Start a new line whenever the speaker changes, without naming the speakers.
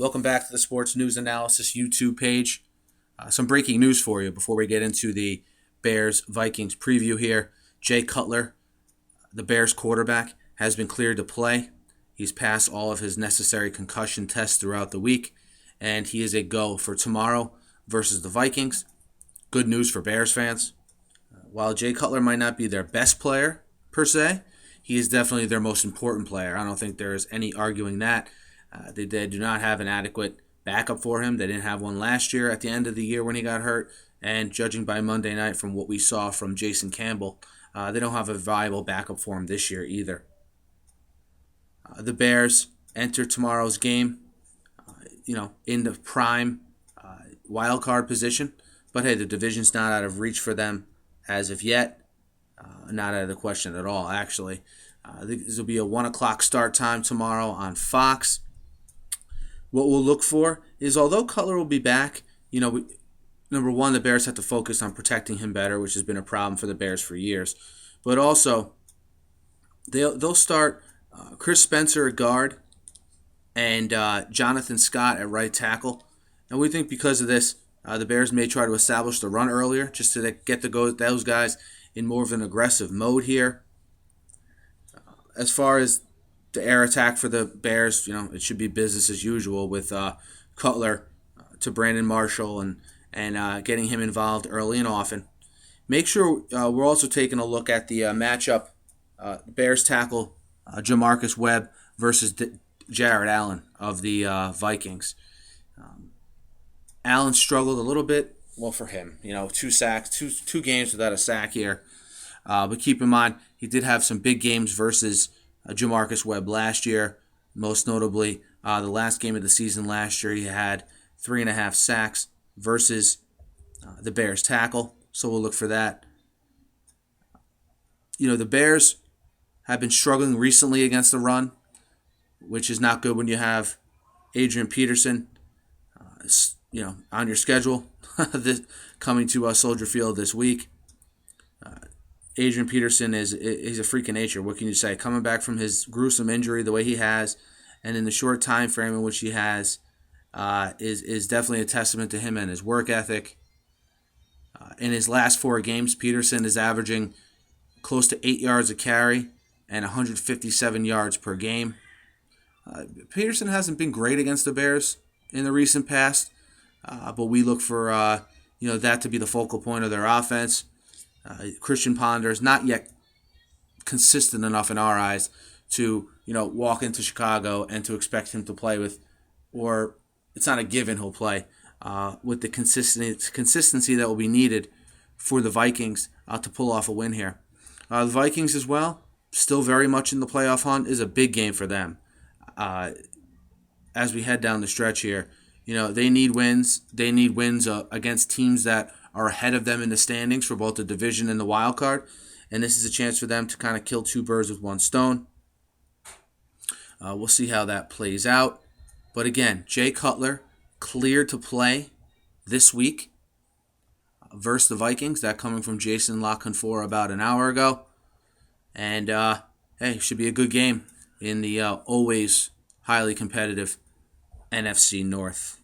Welcome back to the Sports News Analysis YouTube page. Some breaking news for you before we get into the Bears-Vikings preview here. Jay Cutler, the Bears quarterback, has been cleared to play. He's passed all of his necessary concussion tests throughout the week, and he is a go for tomorrow versus the Vikings. Good news for Bears fans. While Jay Cutler might not be their best player, per se, he is definitely their most important player. I don't think there is any arguing that. They do not have an adequate backup for him. They didn't have one last year at the end of the year when he got hurt. And judging by Monday night from what we saw from Jason Campbell, they don't have a viable backup for him this year either. The Bears enter tomorrow's game, in the prime wild card position. But hey, the division's not out of reach for them as of yet. Not out of the question at all, actually. This will be a 1 o'clock start time tomorrow on Fox. What we'll look for is, although Cutler will be back, number one, the Bears have to focus on protecting him better, which has been a problem for the Bears for years. But also, they'll start Chris Spencer at guard and Jonathan Scott at right tackle. And we think because of this, the Bears may try to establish the run earlier, just to get those guys in more of an aggressive mode here. As far as the air attack for the Bears, it should be business as usual with Cutler to Brandon Marshall and getting him involved early and often. Make sure we're also taking a look at the matchup, Bears tackle Jamarcus Webb versus Jared Allen of the Vikings. Allen struggled a little bit. Well, for him, 2 sacks, two games without a sack here. But keep in mind, he did have some big games versus Jamarcus Webb last year. Most notably, the last game of the season last year, he had 3.5 sacks versus the Bears tackle. So we'll look for that. The Bears have been struggling recently against the run, which is not good when you have Adrian Peterson, on your schedule coming to Soldier Field this week. Adrian Peterson he's a freak of nature. What can you say? Coming back from his gruesome injury the way he has, and in the short time frame in which he has, is definitely a testament to him and his work ethic. In his last 4 games, Peterson is averaging close to 8 yards a carry and 157 yards per game. Peterson hasn't been great against the Bears in the recent past, but we look for that to be the focal point of their offense. Christian Ponder is not yet consistent enough in our eyes to walk into Chicago and to expect him to play with, or it's not a given he'll play with the consistency that will be needed for the Vikings to pull off a win here. The Vikings as well, still very much in the playoff hunt, is a big game for them. As we head down the stretch here, they need wins. They need wins against teams that are ahead of them in the standings for both the division and the wild card. And this is a chance for them to kind of kill 2 birds with 1 stone. We'll see how that plays out. But again, Jay Cutler cleared to play this week versus the Vikings. That coming from Jason La Canfora about an hour ago. And, should be a good game in the always highly competitive NFC North.